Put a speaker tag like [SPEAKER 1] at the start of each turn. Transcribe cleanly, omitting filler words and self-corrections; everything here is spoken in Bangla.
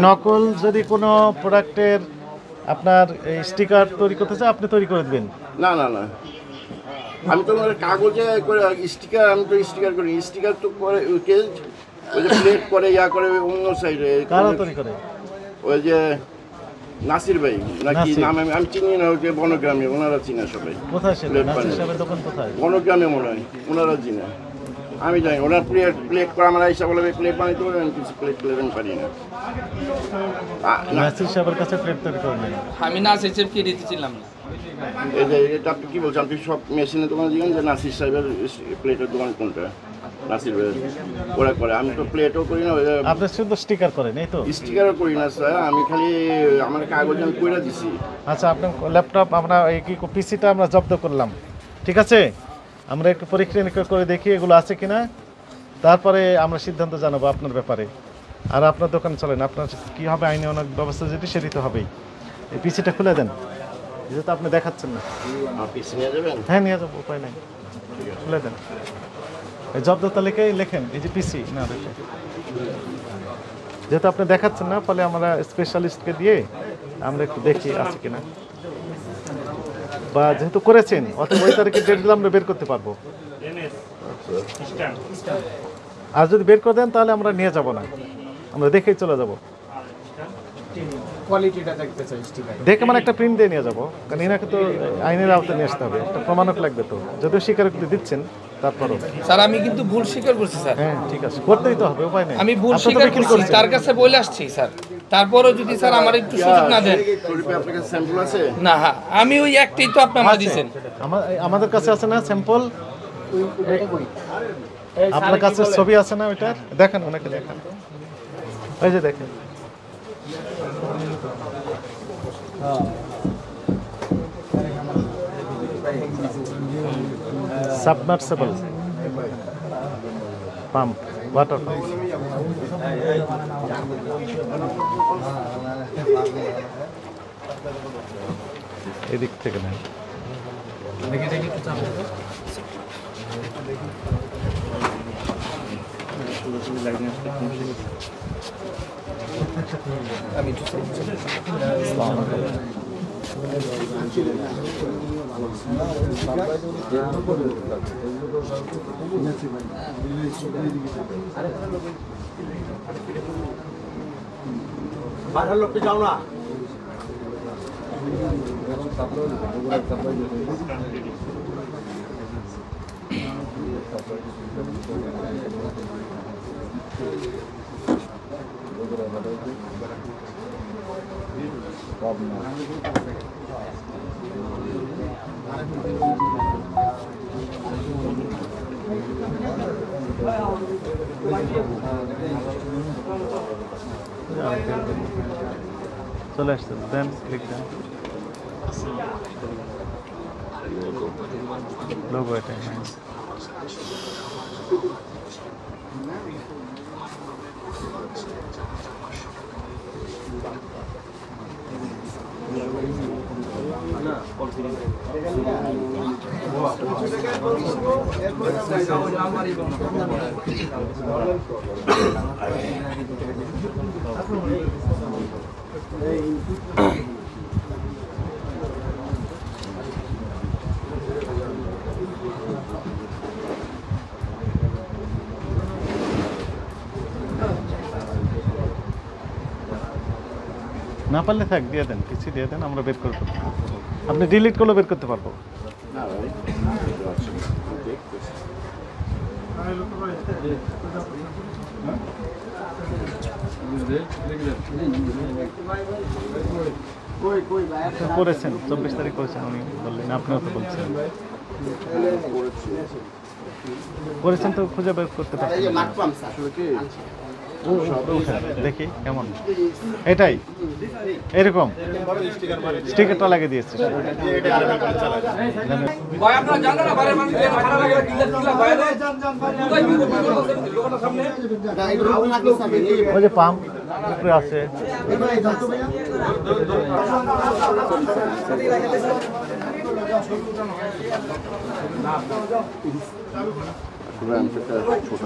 [SPEAKER 1] নকল যদি কোনো প্রোডাক্টের আপনার স্টিকার তৈরি করতে চায় আপনি তৈরি করে দেবেন?
[SPEAKER 2] না না না, আমি তো কাগজে করে স্টিকার, আমি তো স্টিকার করি, স্টিকার তো করে ওই যে প্লেট করে ইয়া করে অন্য সাইডে।
[SPEAKER 1] কারা তৈরি করে?
[SPEAKER 2] ওই যে নাসির ভাই নাকি নাম, আমি চিনি না, ওই যে বনগ্রামে ওনারা চিনা সবাই।
[SPEAKER 1] কোথায় সেটা? নাসির সাহেবের দোকান কোথায়?
[SPEAKER 2] বনগ্রামে মনে হয়, ওনারা চিনা, আমি জানি। ওনার প্লেট করে আমার হিসাব বলে প্লেট বানাইতে পারে, আমি কিছু প্লেট আমি পারি না।
[SPEAKER 1] নাসির সাহেবের কাছে প্লেট তৈরি করে নেন?
[SPEAKER 3] আমি নাসির সাহেবকে দিতেছিলাম না।
[SPEAKER 2] এই যে এটা আপনি কী বলছেন? আপনি সব মেশিনের দোকানে দিলেন যে নাসির সাহেবের প্লেটের দোকান কোনটা? নাসির ভাইয়ের ওরা করে, আমি তো প্লেটও করি না।
[SPEAKER 1] আপনি শুধু স্টিকার করেন, এই তো?
[SPEAKER 2] স্টিকারও করি না স্যার, আমি খালি আমার কাগজ আমি কইরা দিছি।
[SPEAKER 1] আচ্ছা, আপনার ল্যাপটপ আমরা এই কি পিসিটা আমরা জব্দ করলাম, ঠিক আছে? আমরা একটু পরীক্ষা নিরীক্ষা করে দেখি এগুলো আছে কিনা, তারপরে আমরা সিদ্ধান্ত জানাবো আপনার ব্যাপারে। আর আপনার দোকানে চলেন, আপনার কী হবে আইনে অনেক ব্যবস্থা যেটি সেটি তো হবেই। এই পিসিটা খুলে দেন, যেহেতু আপনি দেখাচ্ছেন না।
[SPEAKER 2] পিসি নিয়ে যাবেন?
[SPEAKER 1] হ্যাঁ নিয়ে যাবো, উপায় নেই, খুলে দেন। এই জব্দ তালিকায় লেখেন এই যে পিসি না দেখে, যেহেতু আপনি দেখাচ্ছেন না, ফলে আমরা স্পেশালিস্টকে দিয়ে আমরা একটু দেখি আছে কিনা, বা যেহেতু করেছেন অথবা ওই তারিখে ডেট দিলে আমরা বের করতে পারবো। আর যদি বের করে দেন তাহলে আমরা নিয়ে যাব না, আমরা দেখেই চলে যাব।
[SPEAKER 4] কোয়ালিটিটা দেখতে চাই স্টিকার
[SPEAKER 1] দেখে মানে একটা প্রিন্ট দিয়ে নিয়ে যাবো, কারণ এনাকে তো আইনের আওতায় নিয়ে আসতে হবে, একটা প্রমাণক লাগবে তো, যদিও স্বীকারোক্তি দিচ্ছেন তারপরও।
[SPEAKER 3] স্যার আমি কিন্তু ভুল স্বীকার করছি স্যার।
[SPEAKER 1] হ্যাঁ ঠিক আছে, করতেই তো হবে, উপায় নেই।
[SPEAKER 3] আমি ভুল স্বীকার করছি, তার কাছে বলে আসছি স্যার। তারপরও যদি স্যার আমার একটু সুযোগ না দেন।
[SPEAKER 2] আপনার কাছে স্যাম্পল আছে?
[SPEAKER 3] না হ্যাঁ, আমি ওই একটাই তো আপনি আমার দিয়েছেন।
[SPEAKER 1] আমাদের কাছে আছে না স্যাম্পল? আপনার কাছে ছবি আছে না ওইটার? দেখেন, ওনাকে দেখেন, ওই যে দেখেন। Submersible pump, water pump. এদিক থেকে নেন।
[SPEAKER 4] বাড়ার লোককে যাও না।
[SPEAKER 1] চলে আসছে, দেন ক্লিক দেন, লোগো এটাই। না পারলে থাক, দিয়ে দেন, কিছু দিয়ে দেন, আমরা বের করতে পারবো। আপনি ডিলিট করলে বের করতে পারবো। করেছেন 24 তারিখ করেছেন, উনি বললেন, আপনিও তো বলছেন করেছেন, তো খুঁজে বের করতে পারছেন। দেখি কেমন, এটাই এরকম স্টিকারটা লাগিয়ে দিয়েছে। ওই যে পাম্প উপরে আছে,
[SPEAKER 2] ছোট